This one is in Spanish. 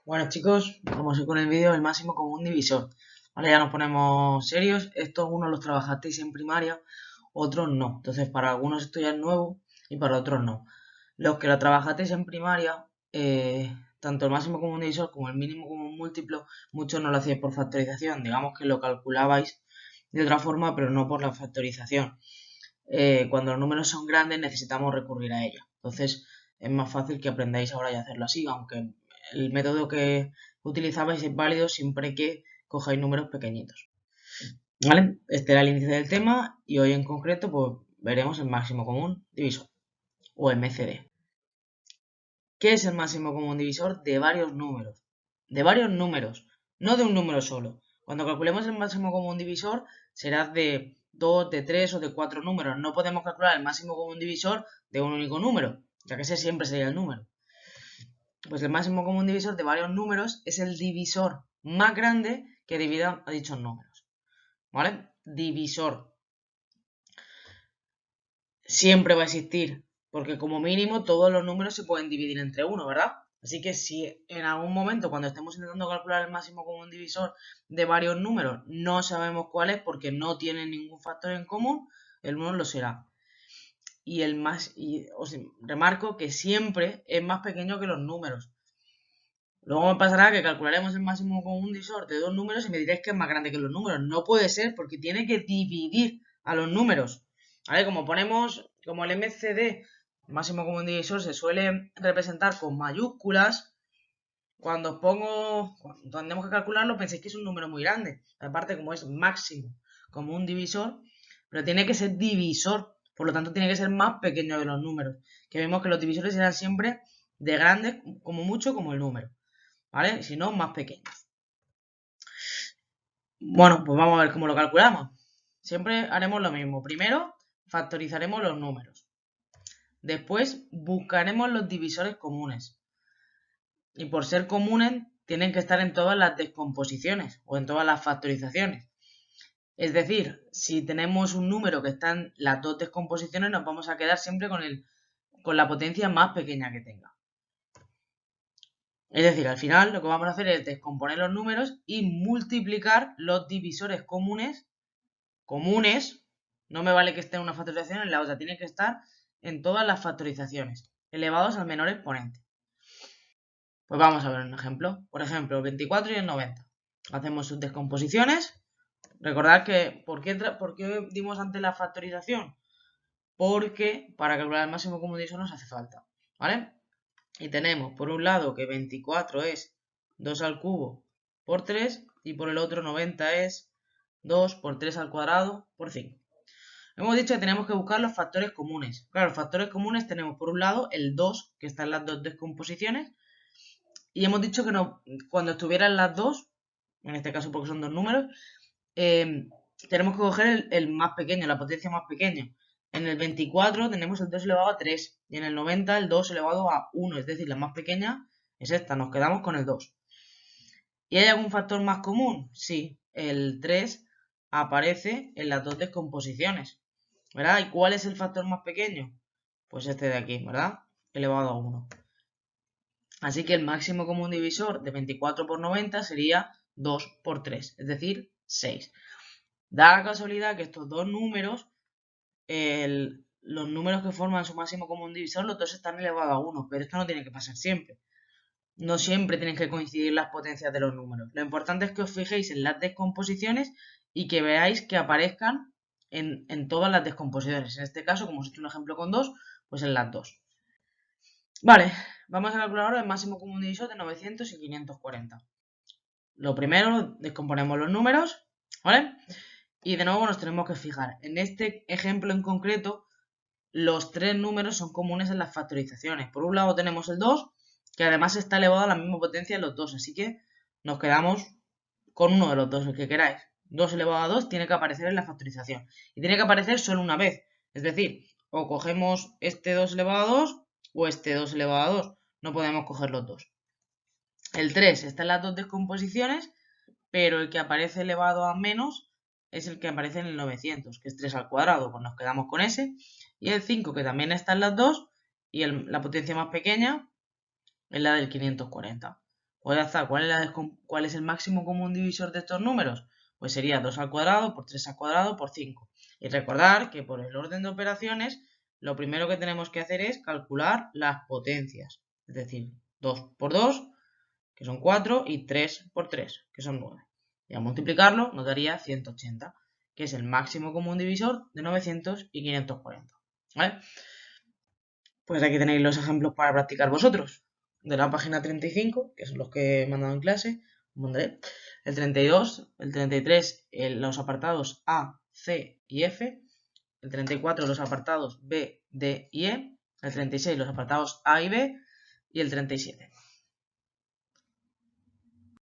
Bueno chicos, vamos a ir con el vídeo del máximo común divisor. Vale, ya nos ponemos serios. Estos unos los trabajasteis en primaria, otros no. Entonces para algunos esto ya es nuevo y para otros no. Los que lo trabajasteis en primaria, tanto el máximo común divisor como el mínimo común múltiplo, muchos no lo hacíais por factorización. Digamos que lo calculabais de otra forma, pero no por la factorización. Cuando los números son grandes necesitamos recurrir a ellos. Entonces es más fácil que aprendáis ahora y hacerlo así, aunque el método que utilizabais es válido siempre que cojáis números pequeñitos. ¿Vale? Este era el índice del tema y hoy en concreto pues veremos el máximo común divisor o MCD. ¿Qué es el máximo común divisor de varios números? De varios números, no de un número solo. Cuando calculemos el máximo común divisor será de 2, de 3 o de 4 números. No podemos calcular el máximo común divisor de un único número, ya que ese siempre sería el número. Pues el máximo común divisor de varios números es el divisor más grande que divida a dichos números. ¿Vale? Divisor. Siempre va a existir, porque como mínimo todos los números se pueden dividir entre uno, ¿verdad? Así que si en algún momento cuando estemos intentando calcular el máximo común divisor de varios números no sabemos cuál es porque no tienen ningún factor en común, el 1 lo será. Y os remarco que siempre es más pequeño que los números. Luego me pasará que calcularemos el máximo común divisor de dos números y me diréis que es más grande que los números. No puede ser porque tiene que dividir a los números. ¿Vale? Como el MCD, máximo común divisor, se suele representar con mayúsculas, cuando tenemos que calcularlo penséis que es un número muy grande. Aparte, como es máximo común divisor, pero tiene que ser divisor. Por lo tanto, tiene que ser más pequeño de los números. Que vemos que los divisores serán siempre de grandes, como mucho, como el número. ¿Vale? Si no, más pequeños. Bueno, pues vamos a ver cómo lo calculamos. Siempre haremos lo mismo. Primero, factorizaremos los números. Después, buscaremos los divisores comunes. Y por ser comunes, tienen que estar en todas las descomposiciones o en todas las factorizaciones. Es decir, si tenemos un número que está en las dos descomposiciones, nos vamos a quedar siempre con la potencia más pequeña que tenga. Es decir, al final lo que vamos a hacer es descomponer los números y multiplicar los divisores comunes, no me vale que esté en una factorización en la otra, tiene que estar en todas las factorizaciones, elevados al menor exponente. Pues vamos a ver un ejemplo. Por ejemplo, el 24 y el 90. Hacemos sus descomposiciones. Recordad que, ¿por qué dimos antes la factorización? Porque para calcular el máximo común divisor nos hace falta, ¿vale? Y tenemos por un lado que 24 es 2 al cubo por 3 y por el otro 90 es 2 por 3 al cuadrado por 5. Hemos dicho que tenemos que buscar los factores comunes. Claro, los factores comunes tenemos por un lado el 2 que está en las dos descomposiciones y hemos dicho que cuando estuvieran las dos, en este caso porque son dos números, tenemos que coger el más pequeño, la potencia más pequeña. En el 24 tenemos el 2 elevado a 3 y en el 90 el 2 elevado a 1, es decir, la más pequeña es esta, nos quedamos con el 2. ¿Y hay algún factor más común? Sí, el 3 aparece en las dos descomposiciones, ¿verdad? ¿Y cuál es el factor más pequeño? Pues este de aquí, ¿verdad? Elevado a 1. Así que el máximo común divisor de 24 por 90 sería 2 por 3, es decir, 6. Da la casualidad que estos dos números, los números que forman su máximo común divisor, los dos están elevados a 1, pero esto no tiene que pasar siempre. No siempre tienen que coincidir las potencias de los números. Lo importante es que os fijéis en las descomposiciones y que veáis que aparezcan en todas las descomposiciones. En este caso, como os he hecho un ejemplo con 2, pues en las dos. Vale, vamos a calcular ahora el máximo común divisor de 900 y 540. Lo primero, descomponemos los números, ¿vale? Y de nuevo nos tenemos que fijar. En este ejemplo en concreto, los tres números son comunes en las factorizaciones. Por un lado tenemos el 2, que además está elevado a la misma potencia en los dos, así que nos quedamos con uno de los dos, el que queráis. 2 elevado a 2 tiene que aparecer en la factorización. Y tiene que aparecer solo una vez. Es decir, o cogemos este 2 elevado a 2 o este 2 elevado a 2. No podemos coger los dos. El 3 está en las dos descomposiciones, pero el que aparece elevado a menos es el que aparece en el 900, que es 3 al cuadrado, pues nos quedamos con ese. Y el 5, que también está en las dos, y la potencia más pequeña es la del 540. Pues ya está. ¿Cuál es el máximo común divisor de estos números? Pues sería 2 al cuadrado por 3 al cuadrado por 5. Y recordar que por el orden de operaciones, lo primero que tenemos que hacer es calcular las potencias. Es decir, 2 por 2, que son 4, y 3 por 3, que son 9. Y al multiplicarlo nos daría 180, que es el máximo común divisor de 900 y 540. ¿Vale? Pues aquí tenéis los ejemplos para practicar vosotros. De la página 35, que son los que he mandado en clase, pondré el 32, el 33, los apartados A, C y F, el 34 los apartados B, D y E, el 36 los apartados A y B y el 37.